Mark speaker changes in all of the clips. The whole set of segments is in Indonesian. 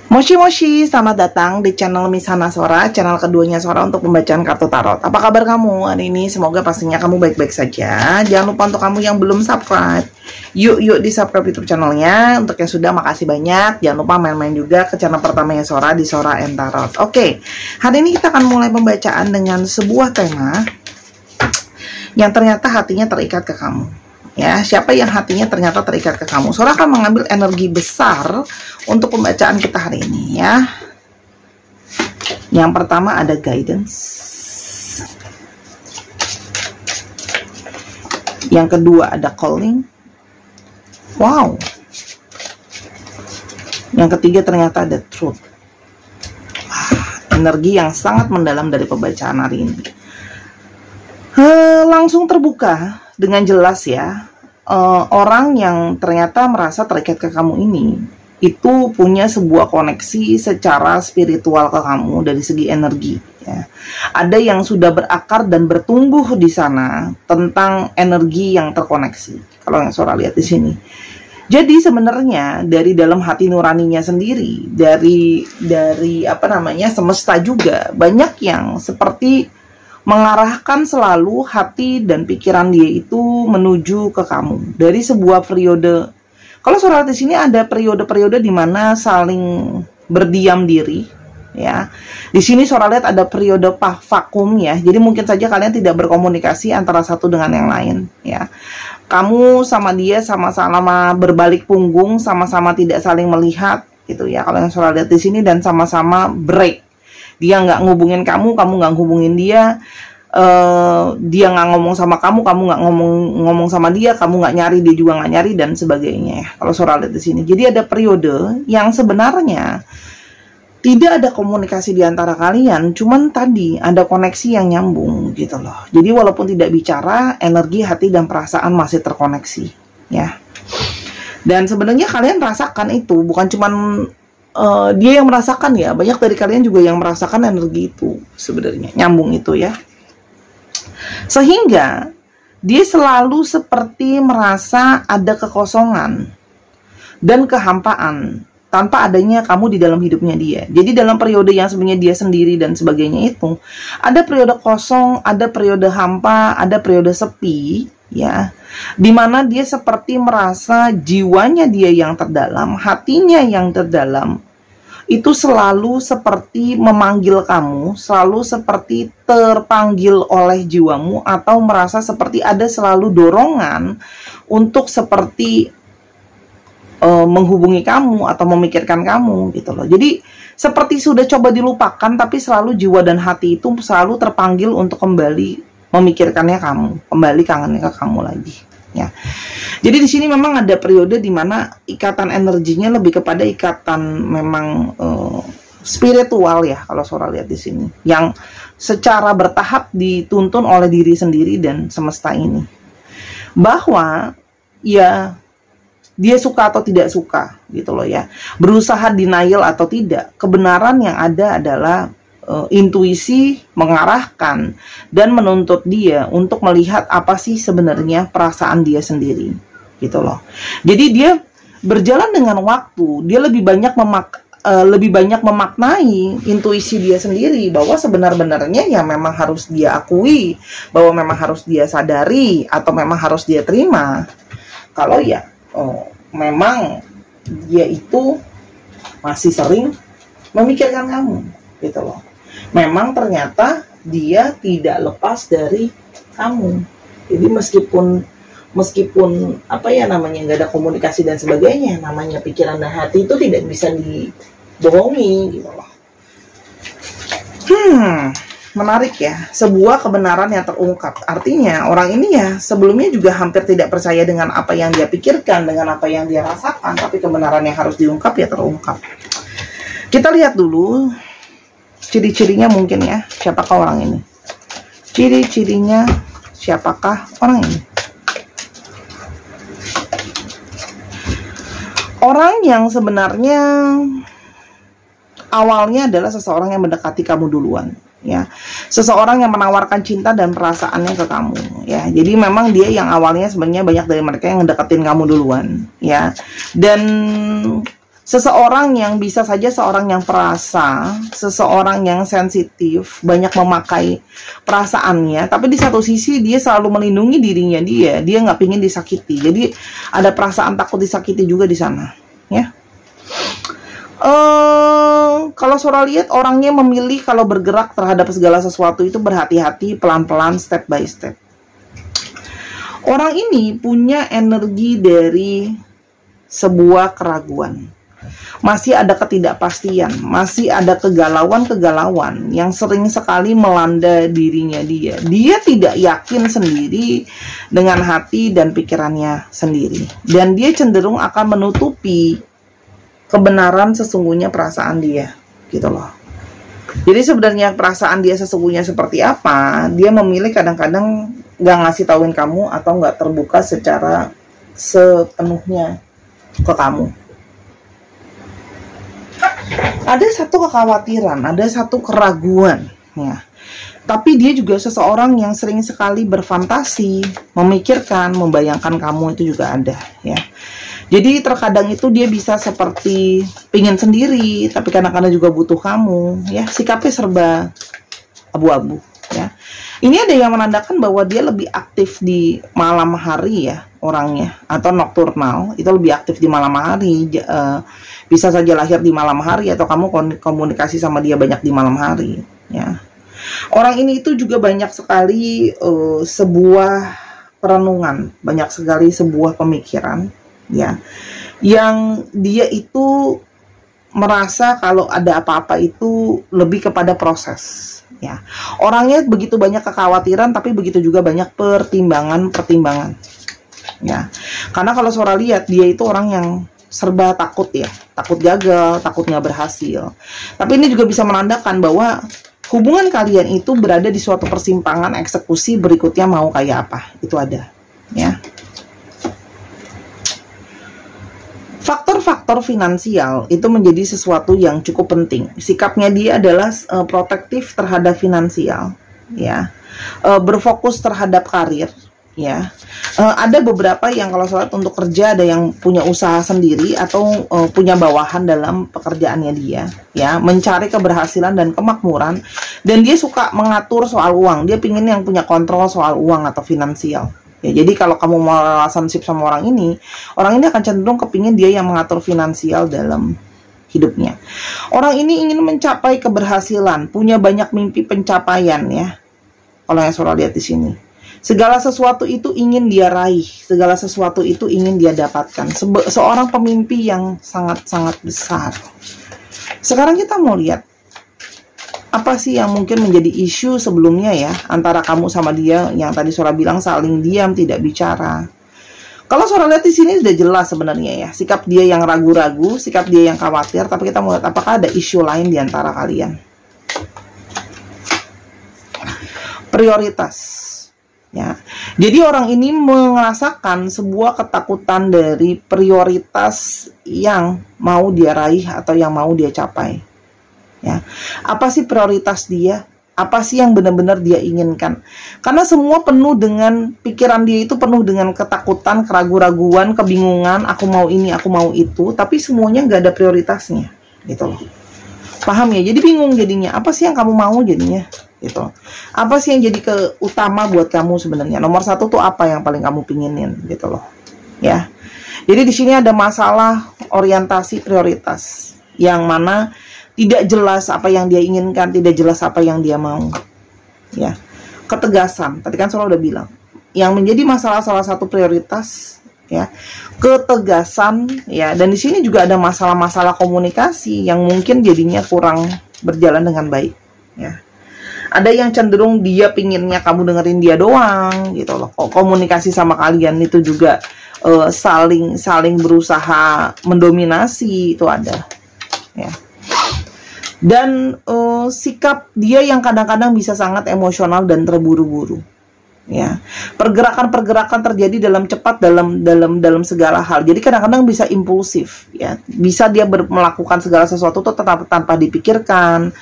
Speaker 1: Moshi Moshi, selamat datang di channel Misana Sora, channel keduanya Sora untuk pembacaan kartu tarot. Apa kabar kamu hari ini? Semoga pastinya kamu baik-baik saja. Jangan lupa untuk kamu yang belum subscribe, yuk di subscribe YouTube channelnya. Untuk yang sudah, makasih banyak. Jangan lupa main-main juga ke channel pertamanya Sora di Sora and Tarot. Oke, hari ini kita akan mulai pembacaan dengan sebuah tema yang ternyata hatinya terikat ke kamu. Ya, siapa yang hatinya ternyata terikat ke kamu? Sora akan mengambil energi besar untuk pembacaan kita hari ini ya. Yang pertama ada guidance. Yang kedua ada calling. Wow. Yang ketiga ternyata ada truth. Energi yang sangat mendalam dari pembacaan hari ini. Langsung terbuka dengan jelas ya. Orang yang ternyata merasa terikat ke kamu ini itu punya sebuah koneksi secara spiritual ke kamu dari segi energi ya. Ada yang sudah berakar dan bertumbuh di sana tentang energi yang terkoneksi. Kalau yang Sora lihat di sini. Jadi sebenarnya dari dalam hati nuraninya sendiri, dari apa namanya, semesta juga banyak yang seperti mengarahkan selalu hati dan pikiran dia itu menuju ke kamu dari sebuah periode. Kalau Sora di sini ada periode-periode di mana saling berdiam diri, ya. Di sini Sora lihat ada periode vakum ya. Jadi mungkin saja kalian tidak berkomunikasi antara satu dengan yang lain, ya. Kamu sama dia sama-sama berbalik punggung, sama-sama tidak saling melihat, gitu ya. Kalau yang Sora lihat di sini, dan sama-sama break. Dia nggak ngubungin kamu nggak ngubungin dia. Dia nggak ngomong sama kamu nggak ngomong sama dia, kamu nggak nyari, dia juga nggak nyari, dan sebagainya ya. Kalau Sora lihat di sini, jadi ada periode yang sebenarnya tidak ada komunikasi di antara kalian, cuman tadi ada koneksi yang nyambung gitu loh. Jadi walaupun tidak bicara, energi, hati, dan perasaan masih terkoneksi ya. Dan sebenarnya kalian rasakan itu, bukan cuman dia yang merasakan ya, banyak dari kalian juga yang merasakan energi itu sebenarnya, nyambung itu ya. Sehingga dia selalu seperti merasa ada kekosongan dan kehampaan tanpa adanya kamu di dalam hidupnya dia. Jadi dalam periode yang sebenarnya dia sendiri dan sebagainya itu, ada periode kosong, ada periode hampa, ada periode sepi ya, dimana dia seperti merasa jiwanya dia yang terdalam, hatinya yang terdalam itu selalu seperti memanggil kamu, selalu seperti terpanggil oleh jiwamu, atau merasa seperti ada selalu dorongan untuk seperti menghubungi kamu atau memikirkan kamu gitu loh. Jadi seperti sudah coba dilupakan, tapi selalu jiwa dan hati itu selalu terpanggil untuk kembali memikirkannya kamu, kembali kangennya ke kamu lagi ya. Jadi di sini memang ada periode di mana ikatan energinya lebih kepada ikatan memang spiritual ya, kalau Sora lihat di sini, yang secara bertahap dituntun oleh diri sendiri dan semesta ini. Bahwa ya dia suka atau tidak suka gitu loh ya, berusaha denial atau tidak, kebenaran yang ada adalah intuisi mengarahkan dan menuntut dia untuk melihat apa sih sebenarnya perasaan dia sendiri gitu loh. Jadi dia berjalan dengan waktu, dia lebih banyak memaknai intuisi dia sendiri, bahwa sebenar-benarnya ya memang harus dia akui, bahwa memang harus dia sadari, atau memang harus dia terima kalau ya memang dia itu masih sering memikirkan kamu gitu loh. Memang ternyata dia tidak lepas dari kamu. Jadi meskipun apa ya namanya, nggak ada komunikasi dan sebagainya, namanya pikiran dan hati itu tidak bisa dibohongi gitu loh. Menarik ya, sebuah kebenaran yang terungkap. Artinya orang ini ya sebelumnya juga hampir tidak percaya dengan apa yang dia pikirkan, dengan apa yang dia rasakan, tapi kebenaran yang harus diungkap ya terungkap. Kita lihat dulu ciri-cirinya mungkin ya, siapakah orang ini? Ciri-cirinya siapakah orang ini? Orang yang sebenarnya awalnya adalah seseorang yang mendekati kamu duluan ya, seseorang yang menawarkan cinta dan perasaannya ke kamu ya. Jadi memang dia yang awalnya sebenarnya banyak dari mereka yang ngedeketin kamu duluan ya, dan Seseorang yang bisa saja seorang yang perasa, seseorang yang sensitif, banyak memakai perasaannya, tapi di satu sisi dia selalu melindungi dirinya dia nggak pingin disakiti. Jadi ada perasaan takut disakiti juga di sana, ya. Kalau Sora lihat orangnya memilih kalau bergerak terhadap segala sesuatu itu berhati-hati, pelan-pelan, step by step. Orang ini punya energi dari sebuah keraguan. Masih ada ketidakpastian, masih ada kegalauan-kegalauan yang sering sekali melanda dirinya dia. Dia tidak yakin sendiri dengan hati dan pikirannya sendiri. Dan dia cenderung akan menutupi kebenaran sesungguhnya perasaan dia, gitu loh. Jadi sebenarnya perasaan dia sesungguhnya seperti apa, dia memilih kadang-kadang gak ngasih tauin kamu atau gak terbuka secara sepenuhnya ke kamu. Ada satu kekhawatiran, ada satu keraguan, ya. Tapi dia juga seseorang yang sering sekali berfantasi, memikirkan, membayangkan kamu, itu juga ada, ya. Jadi terkadang itu dia bisa seperti pingin sendiri, tapi kadang-kadang juga butuh kamu, ya. Sikapnya serba abu-abu, ya. Ini ada yang menandakan bahwa dia lebih aktif di malam hari, ya, orangnya, atau nokturnal, itu lebih aktif di malam hari. Bisa saja lahir di malam hari atau kamu komunikasi sama dia banyak di malam hari, ya. Orang ini itu juga banyak sekali sebuah perenungan, banyak sekali sebuah pemikiran, ya, yang dia itu merasa kalau ada apa-apa itu lebih kepada proses, ya. Orangnya begitu banyak kekhawatiran, tapi begitu juga banyak pertimbangan, ya. Karena kalau Sora lihat dia itu orang yang serba takut, ya, takut gagal, takut nggak berhasil. Tapi ini juga bisa menandakan bahwa hubungan kalian itu berada di suatu persimpangan eksekusi berikutnya mau kayak apa, itu ada, ya. Faktor-faktor finansial itu menjadi sesuatu yang cukup penting. Sikapnya dia adalah protektif terhadap finansial, ya, berfokus terhadap karir, ya. Ada beberapa yang kalau sholat untuk kerja, ada yang punya usaha sendiri atau punya bawahan dalam pekerjaannya dia, ya, mencari keberhasilan dan kemakmuran, dan dia suka mengatur soal uang. Dia pingin yang punya kontrol soal uang atau finansial, ya. Jadi kalau kamu mau relationship sama orang ini akan cenderung kepingin dia yang mengatur finansial dalam hidupnya. Orang ini ingin mencapai keberhasilan, punya banyak mimpi pencapaian, ya. Kalau yang Sora lihat di sini, segala sesuatu itu ingin dia raih, segala sesuatu itu ingin dia dapatkan. Seorang pemimpi yang sangat-sangat besar. Sekarang kita mau lihat apa sih yang mungkin menjadi isu sebelumnya, ya, antara kamu sama dia, yang tadi Sora bilang saling diam, tidak bicara. Kalau Sora lihat di sini sudah jelas sebenarnya, ya, sikap dia yang ragu-ragu, sikap dia yang khawatir. Tapi kita mau lihat apakah ada isu lain di antara kalian. Prioritas, ya. Jadi orang ini merasakan sebuah ketakutan dari prioritas yang mau dia raih atau yang mau dia capai, ya. Apa sih prioritas dia? Apa sih yang benar-benar dia inginkan? Karena semua penuh dengan pikiran dia itu penuh dengan ketakutan, keraguan-raguan, kebingungan. Aku mau ini, aku mau itu, tapi semuanya nggak ada prioritasnya, gitu loh. Paham, ya? Jadi bingung jadinya. Apa sih yang kamu mau jadinya? Gitu. Apa sih yang jadi keutama buat kamu sebenarnya? Nomor satu tuh apa yang paling kamu pinginin, gitu loh, ya. Jadi di sini ada masalah orientasi prioritas, yang mana tidak jelas apa yang dia inginkan, tidak jelas apa yang dia mau, ya. Ketegasan, tadi kan Sora udah bilang, yang menjadi masalah salah satu prioritas, ya, ketegasan, ya. Dan di sini juga ada masalah-masalah komunikasi yang mungkin jadinya kurang berjalan dengan baik, ya. Ada yang cenderung dia pinginnya kamu dengerin dia doang, gitu loh. Komunikasi sama kalian itu juga saling berusaha mendominasi, itu ada, ya. Dan sikap dia yang kadang-kadang bisa sangat emosional dan terburu-buru, ya. Pergerakan-pergerakan terjadi dalam cepat dalam segala hal. Jadi kadang-kadang bisa impulsif, ya. Bisa dia melakukan segala sesuatu tuh tanpa dipikirkan,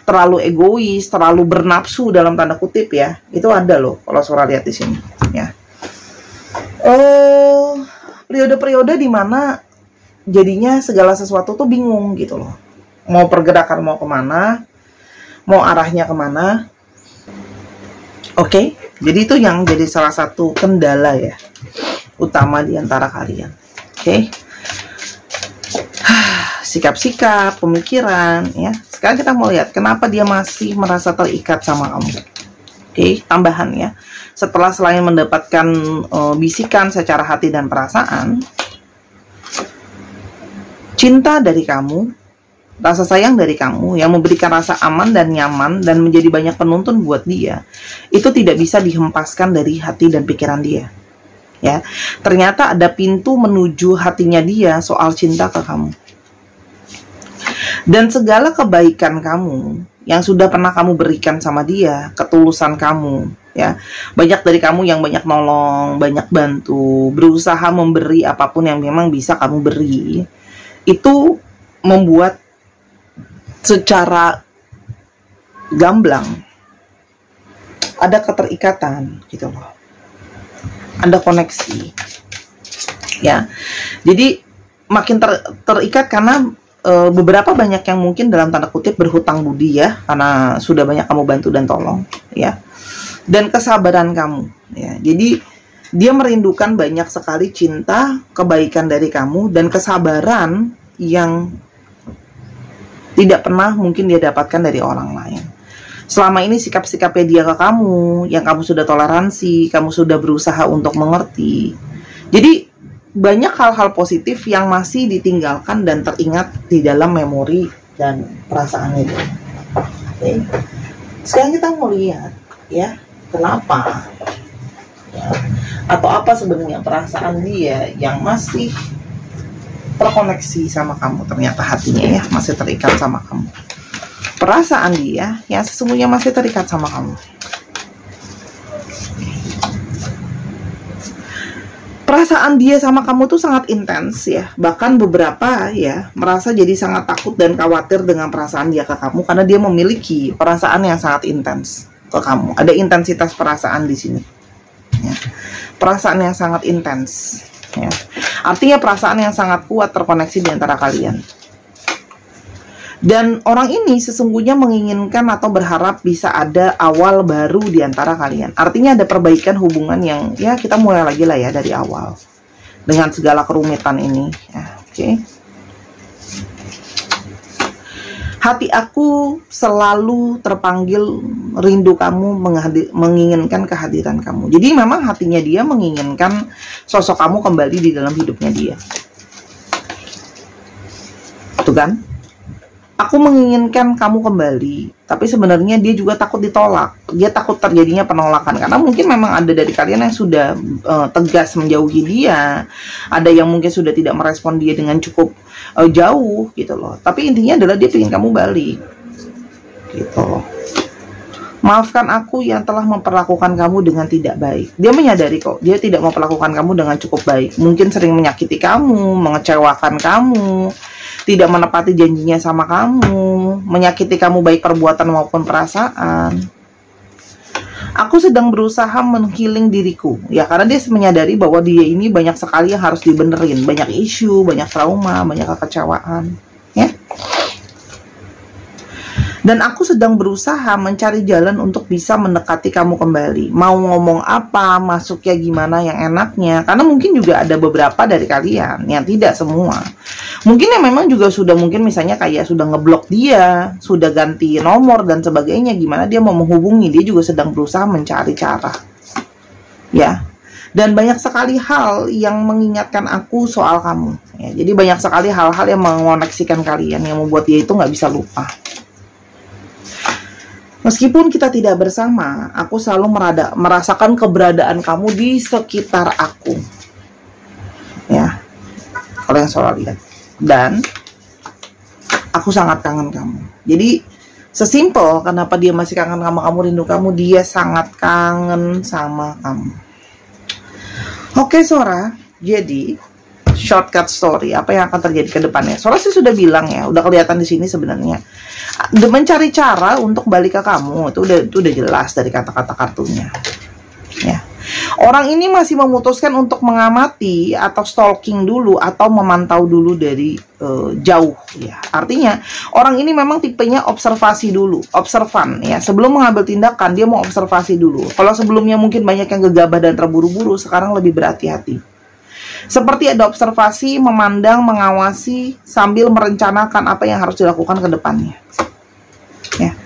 Speaker 1: terlalu egois, terlalu bernafsu dalam tanda kutip, ya. Itu ada loh kalau Sora lihat di sini, ya. Periode-periode di mana jadinya segala sesuatu tuh bingung gitu loh. Mau pergerakan mau kemana, mau arahnya kemana. Oke, jadi itu yang jadi salah satu kendala ya utama di antara kalian. Oke. Sikap-sikap, pemikiran ya. Sekarang kita mau lihat kenapa dia masih merasa terikat sama kamu. Oke, tambahan ya. Setelah selain mendapatkan bisikan secara hati dan perasaan, cinta dari kamu, rasa sayang dari kamu yang memberikan rasa aman dan nyaman dan menjadi banyak penuntun buat dia, itu tidak bisa dihempaskan dari hati dan pikiran dia. Ya, ternyata ada pintu menuju hatinya dia soal cinta ke kamu. Dan segala kebaikan kamu yang sudah pernah kamu berikan sama dia, ketulusan kamu, ya, banyak dari kamu yang banyak nolong, banyak bantu, berusaha memberi apapun yang memang bisa kamu beri, itu membuat secara gamblang ada keterikatan gitu loh, ada koneksi, ya. Jadi makin terikat karena beberapa banyak yang mungkin dalam tanda kutip berhutang budi ya, karena sudah banyak kamu bantu dan tolong ya, dan kesabaran kamu ya. Jadi dia merindukan banyak sekali cinta, kebaikan dari kamu, dan kesabaran yang tidak pernah mungkin dia dapatkan dari orang lain. Selama ini sikap-sikapnya dia ke kamu, yang kamu sudah toleransi, kamu sudah berusaha untuk mengerti. Jadi banyak hal-hal positif yang masih ditinggalkan dan teringat di dalam memori dan perasaan itu. Oke. Sekarang kita mau lihat ya, kenapa ya, atau apa sebenarnya perasaan dia yang masih terkoneksi sama kamu. Ternyata hatinya ya masih terikat sama kamu. Perasaan dia yang sesungguhnya masih terikat sama kamu. Perasaan dia sama kamu tuh sangat intens ya. Bahkan beberapa ya merasa jadi sangat takut dan khawatir dengan perasaan dia ke kamu, karena dia memiliki perasaan yang sangat intens ke kamu. Ada intensitas perasaan di sini. Ya. Perasaan yang sangat intens. Ya. Artinya perasaan yang sangat kuat terkoneksi di antara kalian. Dan orang ini sesungguhnya menginginkan atau berharap bisa ada awal baru di antara kalian. Artinya ada perbaikan hubungan yang ya kita mulai lagi lah ya dari awal. Dengan segala kerumitan ini. Ya, oke. Hati aku selalu terpanggil rindu kamu, menginginkan kehadiran kamu. Jadi memang hatinya dia menginginkan sosok kamu kembali di dalam hidupnya dia. Tuh kan? Aku menginginkan kamu kembali, tapi sebenarnya dia juga takut ditolak. Dia takut terjadinya penolakan, karena mungkin memang ada dari kalian yang sudah tegas menjauhi dia. Ada yang mungkin sudah tidak merespon dia dengan cukup jauh gitu loh. Tapi intinya adalah dia ingin kamu balik gitu loh. Maafkan aku yang telah memperlakukan kamu dengan tidak baik. Dia menyadari kok, dia tidak memperlakukan kamu dengan cukup baik. Mungkin sering menyakiti kamu, mengecewakan kamu, tidak menepati janjinya sama kamu, menyakiti kamu baik perbuatan maupun perasaan. Aku sedang berusaha menghealing diriku, ya, karena dia menyadari bahwa dia ini banyak sekali yang harus dibenerin, banyak isu, banyak trauma, banyak kekecewaan, ya. Dan aku sedang berusaha mencari jalan untuk bisa mendekati kamu kembali. Mau ngomong apa, masuknya gimana yang enaknya. Karena mungkin juga ada beberapa dari kalian, yang tidak semua. Mungkin yang memang juga sudah mungkin misalnya kayak sudah ngeblok dia, sudah ganti nomor dan sebagainya. Gimana dia mau menghubungi, dia juga sedang berusaha mencari cara. Ya. Dan banyak sekali hal yang mengingatkan aku soal kamu. Ya, jadi banyak sekali hal-hal yang mengoneksikan kalian, yang membuat dia itu nggak bisa lupa. Meskipun kita tidak bersama, aku selalu merasakan keberadaan kamu di sekitar aku. Ya, kalau yang selalu lihat. Dan aku sangat kangen kamu. Jadi sesimpel kenapa dia masih kangen sama kamu, rindu kamu, dia sangat kangen sama kamu. Oke Sora, jadi shortcut story, apa yang akan terjadi ke depannya? Sora sih sudah bilang ya, udah kelihatan di sini sebenarnya. Mencari cara untuk balik ke kamu itu udah jelas dari kata-kata kartunya. Ya. Orang ini masih memutuskan untuk mengamati atau stalking dulu atau memantau dulu dari jauh ya. Artinya orang ini memang tipenya observasi dulu, observan ya. Sebelum mengambil tindakan dia mau observasi dulu. Kalau sebelumnya mungkin banyak yang gegabah dan terburu-buru, sekarang lebih berhati-hati. Seperti ada observasi, memandang, mengawasi sambil merencanakan apa yang harus dilakukan ke depannya. Ya.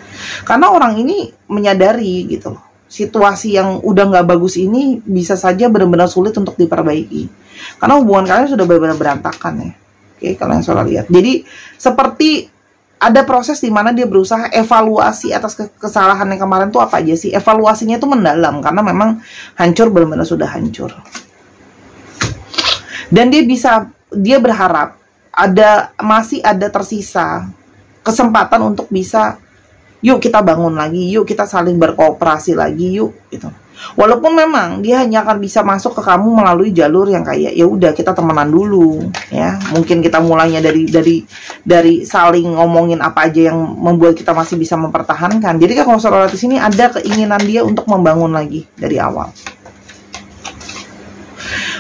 Speaker 1: Karena orang ini menyadari gitu loh, situasi yang udah nggak bagus ini bisa saja benar-benar sulit untuk diperbaiki. Karena hubungan kalian sudah benar-benar berantakan ya. Oke, kalau yang salah lihat. Jadi seperti ada proses di mana dia berusaha evaluasi atas kesalahan yang kemarin tuh apa aja sih. Evaluasinya itu mendalam karena memang hancur, benar-benar sudah hancur. Dan dia berharap masih ada tersisa kesempatan untuk bisa, yuk kita bangun lagi, yuk kita saling berkooperasi lagi, yuk gitu. Walaupun memang dia hanya akan bisa masuk ke kamu melalui jalur yang kayak ya udah kita temenan dulu ya. Mungkin kita mulainya dari saling ngomongin apa aja yang membuat kita masih bisa mempertahankan. Jadi kalau saudara di sini ada keinginan dia untuk membangun lagi dari awal.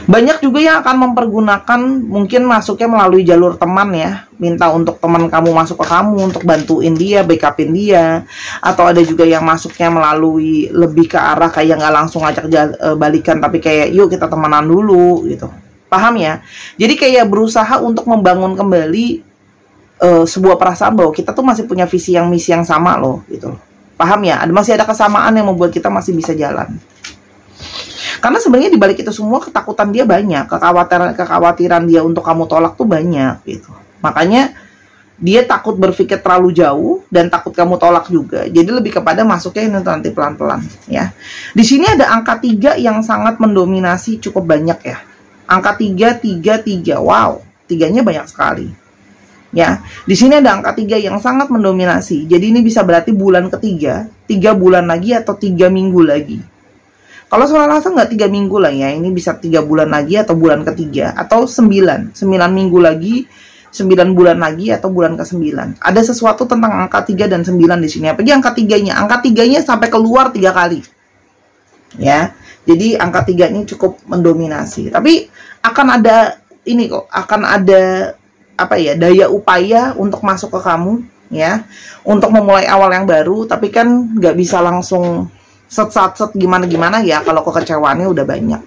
Speaker 1: Banyak juga yang akan mempergunakan mungkin masuknya melalui jalur teman ya. Minta untuk teman kamu masuk ke kamu untuk bantuin dia, backupin dia. Atau ada juga yang masuknya melalui lebih ke arah kayak nggak langsung ajak balikan, tapi kayak yuk kita temenan dulu gitu. Paham ya? Jadi kayak berusaha untuk membangun kembali sebuah perasaan bahwa kita tuh masih punya visi yang misi yang sama loh gitu. Paham ya? Masih ada kesamaan yang membuat kita masih bisa jalan. Karena sebenarnya dibalik itu semua ketakutan dia banyak, kekhawatiran dia untuk kamu tolak tuh banyak gitu. Makanya dia takut berpikir terlalu jauh dan takut kamu tolak juga. Jadi lebih kepada masuknya ini nanti pelan-pelan ya. Di sini ada angka 3 yang sangat mendominasi cukup banyak ya. Angka 3, 3, 3. Wow, 3-nya banyak sekali. Ya, di sini ada angka 3 yang sangat mendominasi. Jadi ini bisa berarti bulan ketiga, 3 bulan lagi atau 3 minggu lagi. Kalau saudara rasa nggak 3 minggu lah ya, ini bisa 3 bulan lagi atau bulan ketiga, atau 9 minggu lagi, 9 bulan lagi atau bulan ke-9. Ada sesuatu tentang angka 3 dan 9 di sini. Apalagi angka 3-nya. Angka 3-nya sampai keluar 3 kali. Ya. Jadi angka 3 ini cukup mendominasi. Tapi akan ada ini kok, akan ada apa ya, daya upaya untuk masuk ke kamu ya, untuk memulai awal yang baru, tapi kan nggak bisa langsung set gimana ya kalau kekecewaannya udah banyak.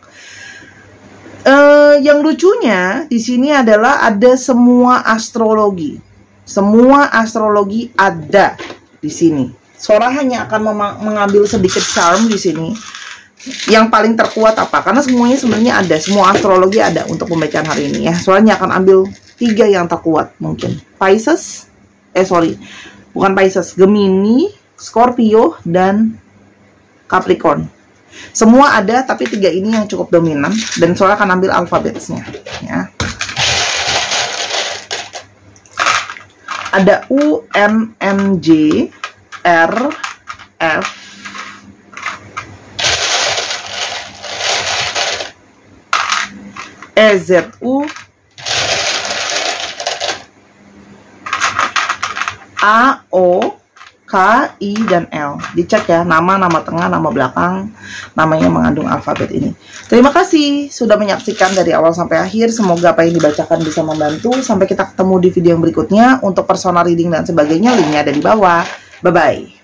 Speaker 1: Yang lucunya di sini adalah ada semua astrologi. Semua astrologi ada di sini. Sora hanya akan mengambil sedikit charm di sini. Yang paling terkuat apa? Karena semuanya sebenarnya ada, semua astrologi ada untuk pembacaan hari ini ya. Soalnya akan ambil 3 yang terkuat mungkin. Pisces, bukan Pisces, Gemini, Scorpio dan Capricorn. Semua ada, tapi 3 ini yang cukup dominan dan soalnya akan ambil alfabetnya ya. Ada U, M, N, J, R, F, E, Z, U, A, O, K, I, dan L. Dicek ya, nama tengah, nama belakang, namanya mengandung alfabet ini. Terima kasih sudah menyaksikan dari awal sampai akhir. Semoga apa yang dibacakan bisa membantu. Sampai kita ketemu di video yang berikutnya. Untuk personal reading dan sebagainya, linknya ada di bawah. Bye-bye.